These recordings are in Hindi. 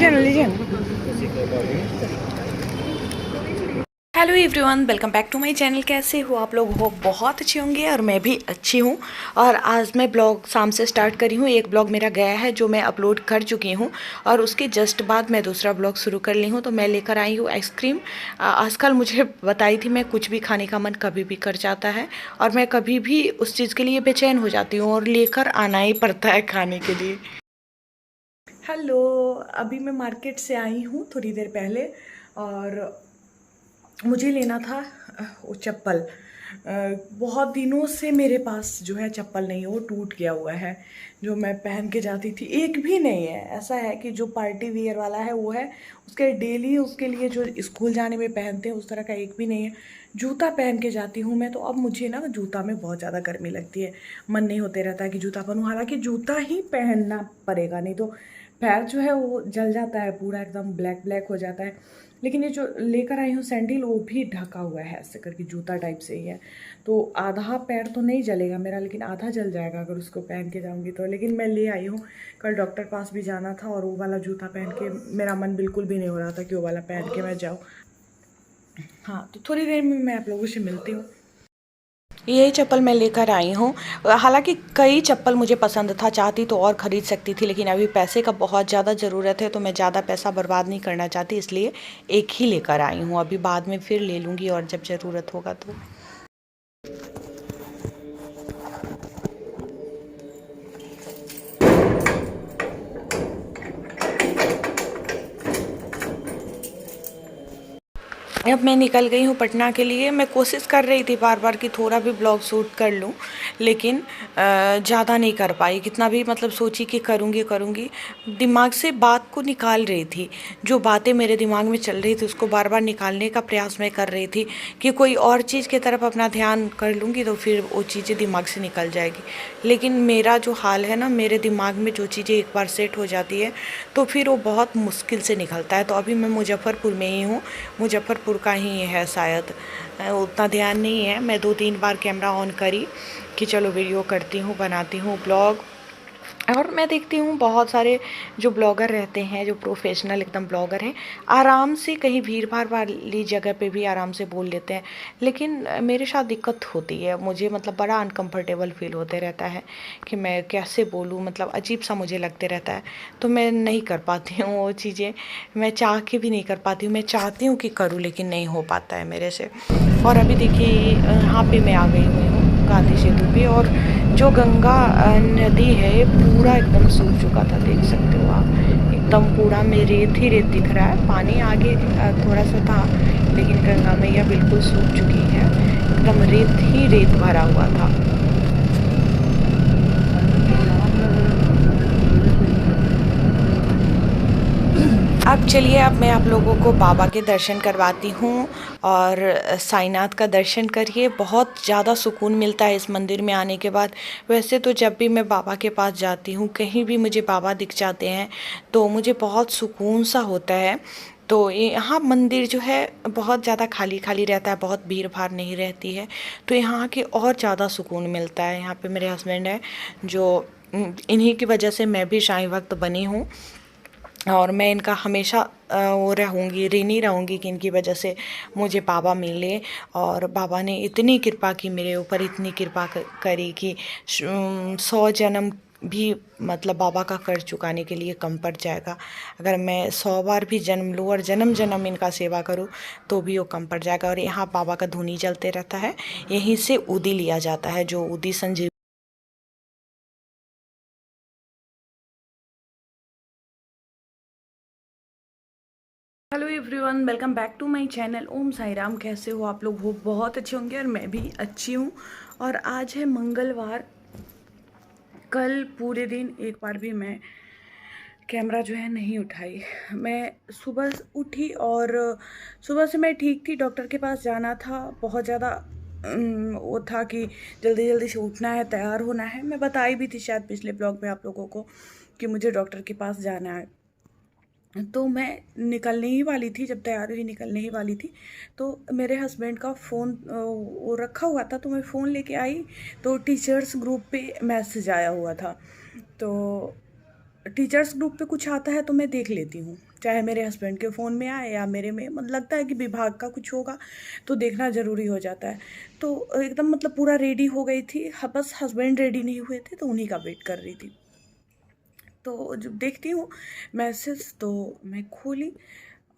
लीजिए। Hello everyone, welcome back to my channel. कैसे हो आप लोग? हो बहुत अच्छे होंगे और मैं भी अच्छी हूँ। और आज मैं ब्लॉग शाम से स्टार्ट करी हूँ। एक ब्लॉग मेरा गया है जो मैं अपलोड कर चुकी हूँ और उसके जस्ट बाद मैं दूसरा ब्लॉग शुरू कर ली हूँ। तो मैं लेकर आई हूँ आइसक्रीम। आजकल मुझे बताई थी मैं कुछ भी खाने का मन कभी भी कर जाता है और मैं कभी भी उस चीज़ के लिए बेचैन हो जाती हूँ और लेकर आना ही पड़ता है खाने के लिए। हेलो, अभी मैं मार्केट से आई हूँ थोड़ी देर पहले और मुझे लेना था वो चप्पल। बहुत दिनों से मेरे पास जो है चप्पल नहीं है, वो टूट गया हुआ है। जो मैं पहन के जाती थी एक भी नहीं है। ऐसा है कि जो पार्टी वियर वाला है वो है, उसके डेली उसके लिए जो स्कूल जाने में पहनते हैं उस तरह का एक भी नहीं है। जूता पहन के जाती हूँ मैं, तो अब मुझे ना जूता में बहुत ज़्यादा गर्मी लगती है। मन नहीं होते रहता है कि जूता पहनूँ, हालांकि जूता ही पहनना पड़ेगा, नहीं तो पैर जो है वो जल जाता है, पूरा एकदम ब्लैक ब्लैक हो जाता है। लेकिन ये जो लेकर आई हूँ सैंडल, वो भी ढका हुआ है ऐसे करके, जूता टाइप से ही है। तो आधा पैर तो नहीं जलेगा मेरा, लेकिन आधा जल जाएगा अगर उसको पहन के जाऊँगी तो। लेकिन मैं ले आई हूँ। कल डॉक्टर पास भी जाना था और वो वाला जूता पहन के मेरा मन बिल्कुल भी नहीं हो रहा था कि वो वाला पहन के मैं जाऊँ। हाँ, तो थोड़ी देर में मैं आप लोगों से मिलती हूँ। यही चप्पल मैं लेकर आई हूँ। हालांकि कई चप्पल मुझे पसंद था, चाहती तो और ख़रीद सकती थी, लेकिन अभी पैसे का बहुत ज़्यादा ज़रूरत है तो मैं ज़्यादा पैसा बर्बाद नहीं करना चाहती, इसलिए एक ही लेकर आई हूँ। अभी बाद में फिर ले लूँगी और जब ज़रूरत होगा तो। अब मैं निकल गई हूँ पटना के लिए। मैं कोशिश कर रही थी बार बार कि थोड़ा भी ब्लॉग शूट कर लूँ, लेकिन ज़्यादा नहीं कर पाई। कितना भी मतलब सोची कि करूँगी करूँगी, दिमाग से बात को निकाल रही थी। जो बातें मेरे दिमाग में चल रही थी उसको बार बार निकालने का प्रयास मैं कर रही थी कि कोई और चीज़ की तरफ अपना ध्यान कर लूँगी तो फिर वो चीज़ें दिमाग से निकल जाएगी। लेकिन मेरा जो हाल है ना, मेरे दिमाग में जो चीज़ें एक बार सेट हो जाती है तो फिर वो बहुत मुश्किल से निकलता है। तो अभी मैं मुजफ्फरपुर में ही हूँ। मुजफ्फरपुर का ही है शायद, उतना ध्यान नहीं है। मैं 2-3 बार कैमरा ऑन करी कि चलो वीडियो करती हूँ, बनाती हूँ ब्लॉग। और मैं देखती हूँ बहुत सारे जो ब्लॉगर रहते हैं, जो प्रोफेशनल एकदम ब्लॉगर हैं, आराम से कहीं भीड़ भाड़ वाली जगह पे भी आराम से बोल लेते हैं। लेकिन मेरे साथ दिक्कत होती है, मुझे मतलब बड़ा अनकंफर्टेबल फील होते रहता है कि मैं कैसे बोलूँ, मतलब अजीब सा मुझे लगते रहता है। तो मैं नहीं कर पाती हूँ वो चीज़ें, मैं चाह के भी नहीं कर पाती हूँ। मैं चाहती हूँ कि करूँ लेकिन नहीं हो पाता है मेरे से। और अभी देखिए यहाँ पे मैं आ गई हुई हूँ गांधी सेतु पे, और जो गंगा नदी है ये पूरा एकदम सूख चुका था, देख सकते हो आप। एकदम पूरा में रेत ही रेत दिख रहा है। पानी आगे थोड़ा सा था, लेकिन गंगा मैया बिल्कुल सूख चुकी है। एकदम रेत ही रेत भरा हुआ था। अब चलिए, अब मैं आप लोगों को बाबा के दर्शन करवाती हूँ। और साईनाथ का दर्शन करिए, बहुत ज़्यादा सुकून मिलता है इस मंदिर में आने के बाद। वैसे तो जब भी मैं बाबा के पास जाती हूँ, कहीं भी मुझे बाबा दिख जाते हैं तो मुझे बहुत सुकून सा होता है। तो यहाँ मंदिर जो है बहुत ज़्यादा खाली खाली रहता है, बहुत भीड़ भाड़ नहीं रहती है, तो यहाँ के और ज़्यादा सुकून मिलता है। यहाँ पे मेरे हस्बैंड है जो, इन्हीं की वजह से मैं भी साईं भक्त बनी हूँ। और मैं इनका हमेशा वो रहूँगी, ऋणी रहूँगी कि इनकी वजह से मुझे बाबा मिले। और बाबा ने इतनी कृपा की मेरे ऊपर, इतनी कृपा करी कि 100 जन्म भी मतलब बाबा का कर्ज चुकाने के लिए कम पड़ जाएगा। अगर मैं 100 बार भी जन्म लूँ और जन्म जन्म इनका सेवा करूँ तो भी वो कम पड़ जाएगा। और यहाँ बाबा का धुनी चलते रहता है, यहीं से उदी लिया जाता है, जो उदी Sanjeev. Hello everyone, welcome back to my channel. Om Sai Ram. कैसे हो आप लोग? हो बहुत अच्छे होंगे और मैं भी अच्छी हूँ। और आज है मंगलवार। कल पूरे दिन एक बार भी मैं कैमरा जो है नहीं उठाई। मैं सुबह उठी और सुबह से मैं ठीक थी, डॉक्टर के पास जाना था। बहुत ज़्यादा वो था कि जल्दी जल्दी से उठना है, तैयार होना है। मैं बताई भी थी शायद पिछले ब्लॉग में आप लोगों को कि मुझे डॉक्टर के पास जाना है। तो मैं निकलने ही वाली थी, जब तैयार हुई निकलने ही वाली थी, तो मेरे हस्बैंड का फ़ोन वो रखा हुआ था, तो मैं फ़ोन लेके आई तो टीचर्स ग्रुप पे मैसेज आया हुआ था। तो टीचर्स ग्रुप पे कुछ आता है तो मैं देख लेती हूँ, चाहे मेरे हस्बैंड के फ़ोन में आए या मेरे में, मतलब लगता है कि विभाग का कुछ होगा तो देखना ज़रूरी हो जाता है। तो एकदम मतलब पूरा रेडी हो गई थी, बस हस्बैंड रेडी नहीं हुए थे तो उन्हीं का वेट कर रही थी। तो जब देखती हूँ मैसेज तो मैं खोली,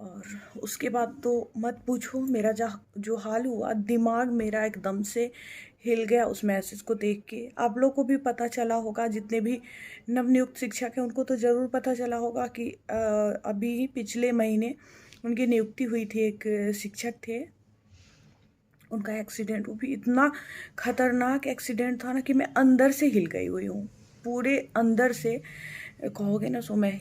और उसके बाद तो मत पूछो मेरा जो हाल हुआ, दिमाग मेरा एकदम से हिल गया उस मैसेज को देख के। आप लोग को भी पता चला होगा, जितने भी नवनियुक्त शिक्षक हैं उनको तो ज़रूर पता चला होगा कि अभी पिछले महीने उनकी नियुक्ति हुई थी। एक शिक्षक थे, उनका एक्सीडेंट, वो भी इतना खतरनाक एक्सीडेंट था ना कि मैं अंदर से हिल गई हुई हूँ, पूरे अंदर से कहोगे ना, सो मैं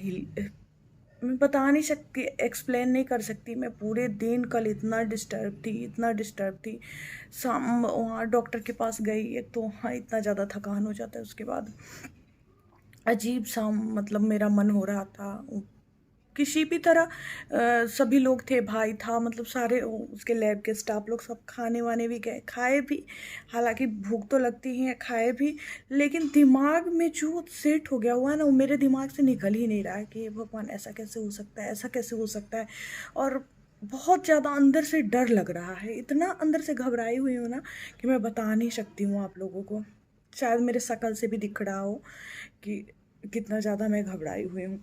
बता नहीं सकती, एक्सप्लेन नहीं कर सकती। मैं पूरे दिन कल इतना डिस्टर्ब थी, इतना डिस्टर्ब थी। शाम वहाँ डॉक्टर के पास गई, एक तो वहाँ इतना ज़्यादा थकान हो जाता है, उसके बाद अजीब सा मतलब मेरा मन हो रहा था। किसी भी तरह सभी लोग थे, भाई था, मतलब सारे उसके लैब के स्टाफ लोग सब खाने वाने भी गए, खाए भी। हालांकि भूख तो लगती ही है, खाए भी, लेकिन दिमाग में जो सेट हो गया हुआ है ना, वो मेरे दिमाग से निकल ही नहीं रहा है कि भगवान ऐसा कैसे हो सकता है, ऐसा कैसे हो सकता है। और बहुत ज़्यादा अंदर से डर लग रहा है, इतना अंदर से घबराई हुई हूँ ना कि मैं बता नहीं सकती हूँ आप लोगों को। शायद मेरे शक्ल से भी दिख रहा हो कि कितना ज़्यादा मैं घबराई हुई हूँ।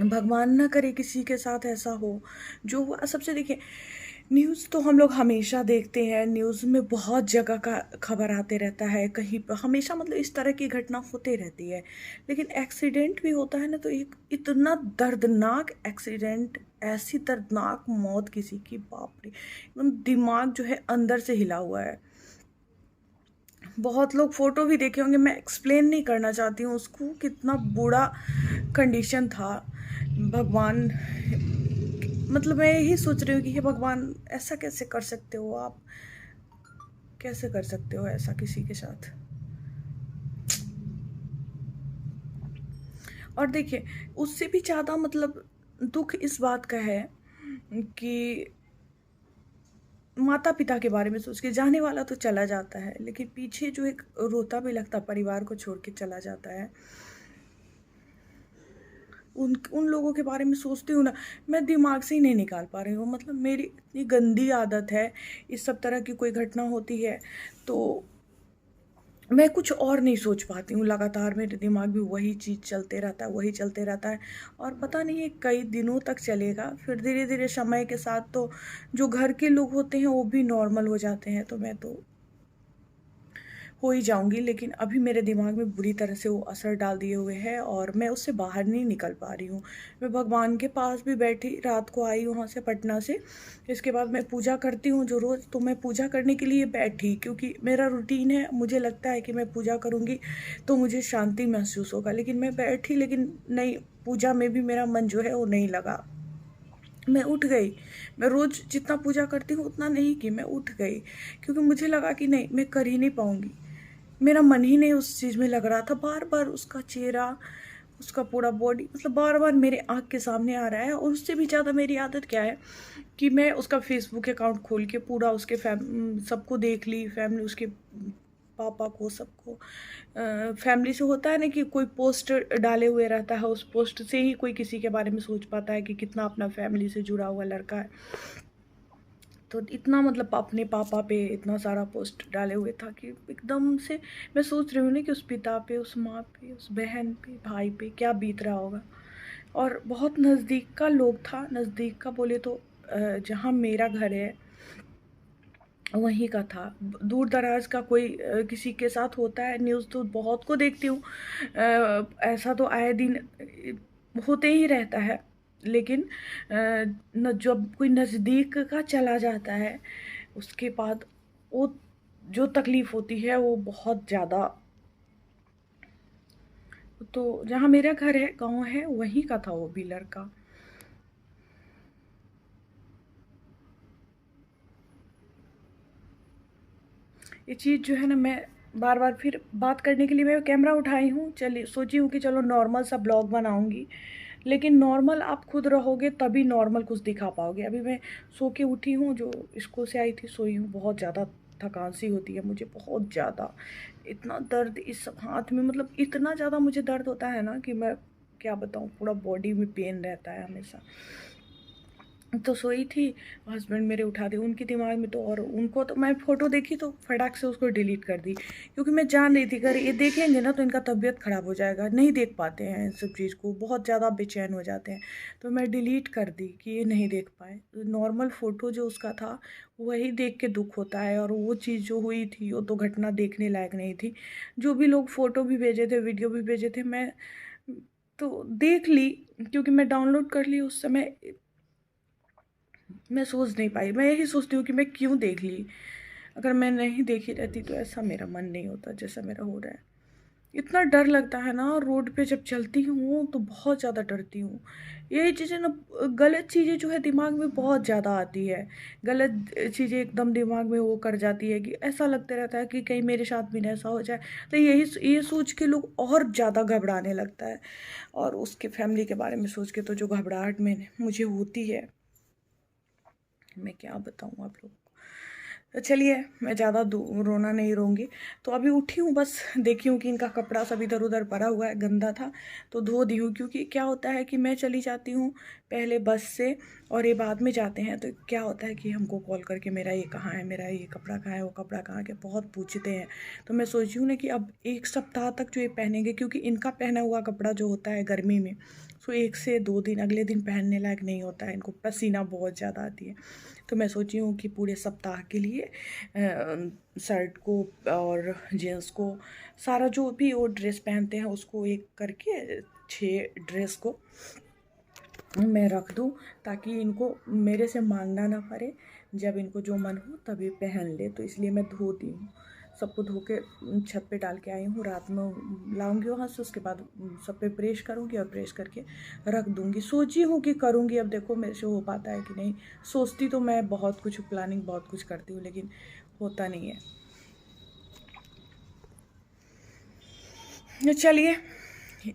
भगवान ना करे किसी के साथ ऐसा हो जो हुआ। सबसे देखिए, न्यूज़ तो हम लोग हमेशा देखते हैं, न्यूज़ में बहुत जगह का खबर आते रहता है, कहीं पर हमेशा मतलब इस तरह की घटना होते रहती है। लेकिन एक्सीडेंट भी होता है ना, तो एक इतना दर्दनाक एक्सीडेंट, ऐसी दर्दनाक मौत किसी की, बाप रे, एकदम दिमाग जो है अंदर से हिला हुआ है। बहुत लोग फ़ोटो भी देखे होंगे, मैं एक्सप्लेन नहीं करना चाहती हूँ उसको, कितना बुरा कंडीशन था। भगवान, मतलब मैं यही सोच रही हूँ कि हे भगवान, ऐसा कैसे कर सकते हो आप, कैसे कर सकते हो ऐसा किसी के साथ। और देखिए, उससे भी ज़्यादा मतलब दुख इस बात का है कि माता पिता के बारे में सोच के, जाने वाला तो चला जाता है, लेकिन पीछे जो एक रोता भी लगता, परिवार को छोड़ के चला जाता है, उन लोगों के बारे में सोचती हूँ ना, मैं दिमाग से ही नहीं निकाल पा रही हूँ। मतलब मेरी इतनी गंदी आदत है, इस सब तरह की कोई घटना होती है तो मैं कुछ और नहीं सोच पाती हूँ, लगातार मेरे दिमाग में वही चीज़ चलते रहता है, वही चलते रहता है। और पता नहीं ये कई दिनों तक चलेगा, फिर धीरे धीरे समय के साथ तो जो घर के लोग होते हैं वो भी नॉर्मल हो जाते हैं, तो मैं तो हो ही जाऊँगी। लेकिन अभी मेरे दिमाग में बुरी तरह से वो असर डाल दिए हुए है और मैं उससे बाहर नहीं निकल पा रही हूँ। मैं भगवान के पास भी बैठी, रात को आई वहाँ से पटना से, इसके बाद मैं पूजा करती हूँ जो रोज़, तो मैं पूजा करने के लिए बैठी क्योंकि मेरा रूटीन है, मुझे लगता है कि मैं पूजा करूँगी तो मुझे शांति महसूस होगा। लेकिन मैं बैठी, लेकिन नहीं, पूजा में भी मेरा मन जो है वो नहीं लगा। मैं उठ गई, मैं रोज़ जितना पूजा करती हूँ उतना नहीं की, मैं उठ गई क्योंकि मुझे लगा कि नहीं, मैं कर ही नहीं पाऊँगी। मेरा मन ही नहीं उस चीज़ में लग रहा था। बार-बार उसका चेहरा, उसका पूरा बॉडी, मतलब बार-बार मेरे आँख के सामने आ रहा है। और उससे भी ज़्यादा मेरी आदत क्या है कि मैं उसका फ़ेसबुक अकाउंट खोल के पूरा उसके सबको देख ली, फैमिली, उसके पापा को, सबको। फैमिली से होता है ना कि कोई पोस्ट डाले हुए रहता है, उस पोस्ट से ही कोई किसी के बारे में सोच पाता है कि कितना अपना फैमिली से जुड़ा हुआ लड़का है। तो इतना मतलब अपने पापा पे इतना सारा पोस्ट डाले हुए था कि एकदम से मैं सोच रही हूँ ना कि उस पिता पे, उस माँ पे, उस बहन पे, भाई पे क्या बीत रहा होगा। और बहुत नज़दीक का लोग था, नज़दीक का बोले तो जहाँ मेरा घर है वहीं का था। दूर दराज का कोई किसी के साथ होता है, न्यूज़ तो बहुत को देखती हूँ, ऐसा तो आए दिन होते ही रहता है। लेकिन न, जब कोई नज़दीक का चला जाता है उसके बाद वो जो तकलीफ़ होती है वो बहुत ज़्यादा। तो जहाँ मेरा घर है, गांव है, वहीं का था वो भी लड़का। ये चीज़ जो है ना, मैं बार बार फिर बात करने के लिए मैं कैमरा उठाई हूँ, चलिए सोची हूँ कि चलो नॉर्मल सा ब्लॉग बनाऊँगी। लेकिन नॉर्मल आप खुद रहोगे तभी नॉर्मल कुछ दिखा पाओगे। अभी मैं सो के उठी हूँ, जो स्कूल से आई थी, सोई हूँ, बहुत ज़्यादा थकान सी होती है मुझे, बहुत ज़्यादा। इतना दर्द इस हाथ में, मतलब इतना ज़्यादा मुझे दर्द होता है ना कि मैं क्या बताऊँ, पूरा बॉडी में पेन रहता है हमेशा। तो सोई थी, हस्बैंड मेरे उठा दिए, उनके दिमाग में तो, और उनको तो मैं फ़ोटो देखी तो फटाक से उसको डिलीट कर दी, क्योंकि मैं जान रही थी अगर ये देखेंगे ना तो इनका तबीयत ख़राब हो जाएगा, नहीं देख पाते हैं इन सब चीज़ को, बहुत ज़्यादा बेचैन हो जाते हैं। तो मैं डिलीट कर दी कि ये नहीं देख पाए। नॉर्मल फ़ोटो जो उसका था वही देख के दुःख होता है, और वो चीज़ जो हुई थी वो तो घटना देखने लायक नहीं थी। जो भी लोग फ़ोटो भी भेजे थे, वीडियो भी भेजे थे, मैं तो देख ली, क्योंकि मैं डाउनलोड कर ली उस समय। मैं सोच नहीं पाई, मैं यही सोचती हूँ कि मैं क्यों देख ली। अगर मैं नहीं देखी रहती तो ऐसा मेरा मन नहीं होता जैसा मेरा हो रहा है। इतना डर लगता है ना, रोड पे जब चलती हूँ तो बहुत ज़्यादा डरती हूँ। यही चीज़ें ना, गलत चीज़ें जो है दिमाग में बहुत ज़्यादा आती है, गलत चीज़ें एकदम दिमाग में वो कर जाती है कि ऐसा लगता रहता है कि कहीं मेरे साथ भी ना ऐसा हो जाए। तो ये सोच के लोग और ज़्यादा घबराने लगता है, और उसके फैमिली के बारे में सोच के तो जो घबराहट में मुझे होती है, मैं क्या बताऊँ आप लोग। तो चलिए, मैं ज़्यादा रोना नहीं रोऊंगी। तो अभी उठी हूँ, बस देखी हूँ कि इनका कपड़ा सब इधर उधर पड़ा हुआ है, गंदा था तो धो दी हूँ। क्योंकि क्या होता है कि मैं चली जाती हूँ पहले बस से, और ये बाद में जाते हैं, तो क्या होता है कि हमको कॉल करके मेरा ये कहाँ है, मेरा ये कपड़ा कहाँ है, वो कपड़ा कहाँ है, बहुत पूछते हैं। तो मैं सोची हूँ ना कि अब 1 सप्ताह तक जो ये पहनेंगे, क्योंकि इनका पहना हुआ कपड़ा जो होता है गर्मी में, सो 1 से 2 दिन अगले दिन पहनने लायक नहीं होता है, इनको पसीना बहुत ज़्यादा आती है। तो मैं सोची हूँ कि पूरे सप्ताह के लिए शर्ट को और जीन्स को, सारा जो भी वो ड्रेस पहनते हैं उसको एक करके 6 ड्रेस को मैं रख दूँ, ताकि इनको मेरे से मांगना ना पड़े, जब इनको जो मन हो तभी पहन ले। तो इसलिए मैं धो दी हूँ, सबको धो के छत पे डाल के आई हूँ। रात में लाऊंगी वहाँ से, उसके बाद सब पे प्रेस करूँगी और प्रेस करके रख दूँगी। सोची हूँ कि करूँगी, अब देखो मेरे से हो पाता है कि नहीं। सोचती तो मैं बहुत कुछ, प्लानिंग बहुत कुछ करती हूँ, लेकिन होता नहीं है। चलिए,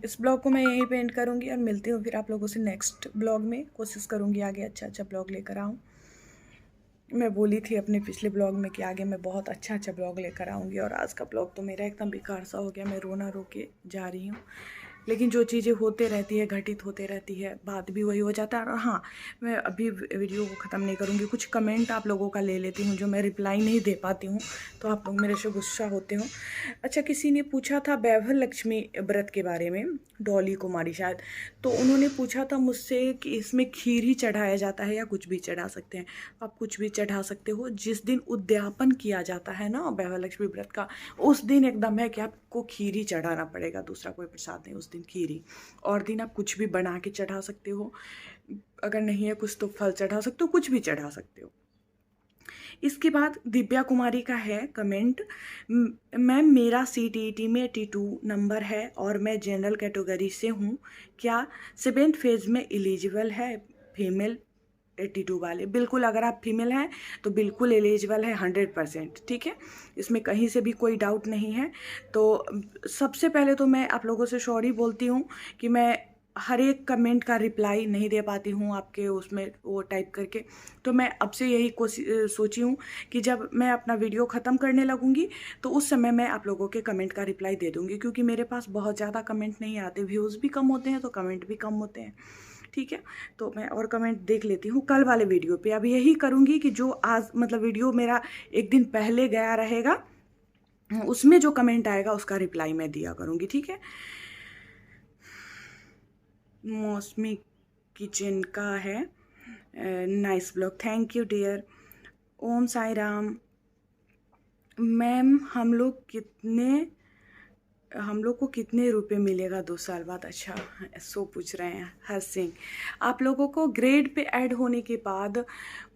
इस ब्लॉग को मैं यहीं पे एंड करूँगी, और मिलती हूँ फिर आप लोगों से नेक्स्ट ब्लॉग में। कोशिश करूँगी आगे अच्छा अच्छा ब्लॉग लेकर आऊँ। मैं बोली थी अपने पिछले ब्लॉग में कि आगे मैं बहुत अच्छा अच्छा ब्लॉग लेकर आऊँगी, और आज का ब्लॉग तो मेरा एकदम बेकार सा हो गया। मैं रोना रो के जा रही हूँ, लेकिन जो चीज़ें होते रहती है, घटित होते रहती है, बात भी वही हो जाता है। और हाँ, मैं अभी वीडियो को ख़त्म नहीं करूँगी, कुछ कमेंट आप लोगों का ले लेती हूँ जो मैं रिप्लाई नहीं दे पाती हूँ, तो आप लोग मेरे से गुस्सा होते हो। अच्छा, किसी ने पूछा था वैभव लक्ष्मी व्रत के बारे में, डॉली कुमारी शायद, तो उन्होंने पूछा था मुझसे कि इसमें खीर ही चढ़ाया जाता है या कुछ भी चढ़ा सकते हैं। आप कुछ भी चढ़ा सकते हो। जिस दिन उद्यापन किया जाता है ना वैभव लक्ष्मी व्रत का, उस दिन एकदम है कि आपको खीर ही चढ़ाना पड़ेगा, दूसरा कोई प्रसाद नहीं, उस दिन खीर ही। और दिन आप कुछ भी बना के चढ़ा सकते हो, अगर नहीं है कुछ तो फल चढ़ा सकते हो, कुछ भी चढ़ा सकते हो। इसके बाद दिव्या कुमारी का है कमेंट, मैम मेरा CTET में 82 नंबर है और मैं जनरल कैटेगरी से हूँ, क्या 7th फेज में एलिजिबल है फीमेल 82 वाले? बिल्कुल, अगर आप फीमेल हैं तो बिल्कुल एलिजिबल है 100%, ठीक है, इसमें कहीं से भी कोई डाउट नहीं है। तो सबसे पहले तो मैं आप लोगों से सॉरी बोलती हूँ कि मैं हर एक कमेंट का रिप्लाई नहीं दे पाती हूँ आपके उसमें वो टाइप करके। तो मैं अब से यही सोची हूँ कि जब मैं अपना वीडियो ख़त्म करने लगूँगी तो उस समय मैं आप लोगों के कमेंट का रिप्लाई दे दूँगी, क्योंकि मेरे पास बहुत ज़्यादा कमेंट नहीं आते, व्यूज़ भी कम होते हैं तो कमेंट भी कम होते हैं, ठीक है। तो मैं और कमेंट देख लेती हूँ कल वाले वीडियो पे। अब यही करूँगी कि जो आज मतलब वीडियो मेरा एक दिन पहले गया रहेगा, उसमें जो कमेंट आएगा उसका रिप्लाई मैं दिया करूँगी, ठीक है। मौसमी किचन का है, nice blog, thank you dear. Om Sai Ram. Ma'am हम लोग को कितने रुपए मिलेगा 2 साल बाद? अच्छा, सो पूछ रहे हैं हर सिंह। आप लोगों को ग्रेड पे ऐड होने के बाद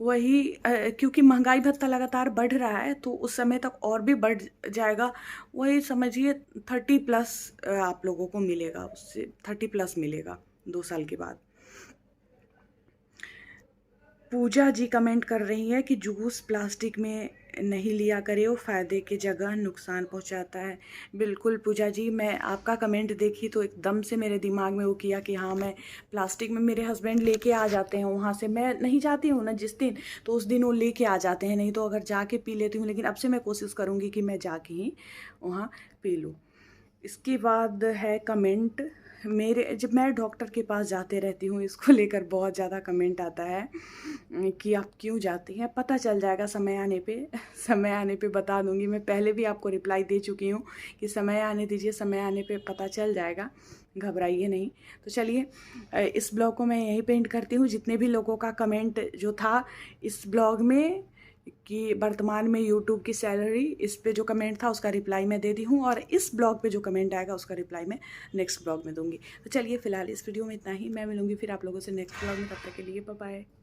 वही क्योंकि महंगाई भत्ता लगातार बढ़ रहा है तो उस समय तक और भी बढ़ जाएगा, वही समझिए 30+ आप लोगों को मिलेगा, उससे 30+ मिलेगा 2 साल के बाद। पूजा जी कमेंट कर रही है कि जूस प्लास्टिक में नहीं लिया करे, वो फ़ायदे की जगह नुकसान पहुंचाता है। बिल्कुल पूजा जी, मैं आपका कमेंट देखी तो एकदम से मेरे दिमाग में वो किया कि हाँ, मैं प्लास्टिक में, मेरे हस्बैंड लेके आ जाते हैं वहाँ से, मैं नहीं जाती हूँ ना जिस दिन, तो उस दिन वो लेके आ जाते हैं, नहीं तो अगर जाके पी लेती हूँ। लेकिन अब से मैं कोशिश करूँगी कि मैं जाके ही वहाँ पी लूँ। इसके बाद है कमेंट जब मैं डॉक्टर के पास जाते रहती हूँ, इसको लेकर बहुत ज़्यादा कमेंट आता है कि आप क्यों जाती हैं। पता चल जाएगा समय आने पे समय आने पे बता दूँगी। मैं पहले भी आपको रिप्लाई दे चुकी हूँ कि समय आने दीजिए, समय आने पे पता चल जाएगा, घबराइए नहीं। तो चलिए इस ब्लॉग को मैं यहीं पे एंड करती हूँ। जितने भी लोगों का कमेंट जो था इस ब्लॉग में कि वर्तमान में यूट्यूब की सैलरी, इस पे जो कमेंट था उसका रिप्लाई मैं दे दी हूँ, और इस ब्लॉग पे जो कमेंट आएगा उसका रिप्लाई मैं नेक्स्ट ब्लॉग में दूंगी। तो चलिए फिलहाल इस वीडियो में इतना ही। मैं मिलूंगी फिर आप लोगों से नेक्स्ट ब्लॉग में, तब तक के लिए बाय बाय।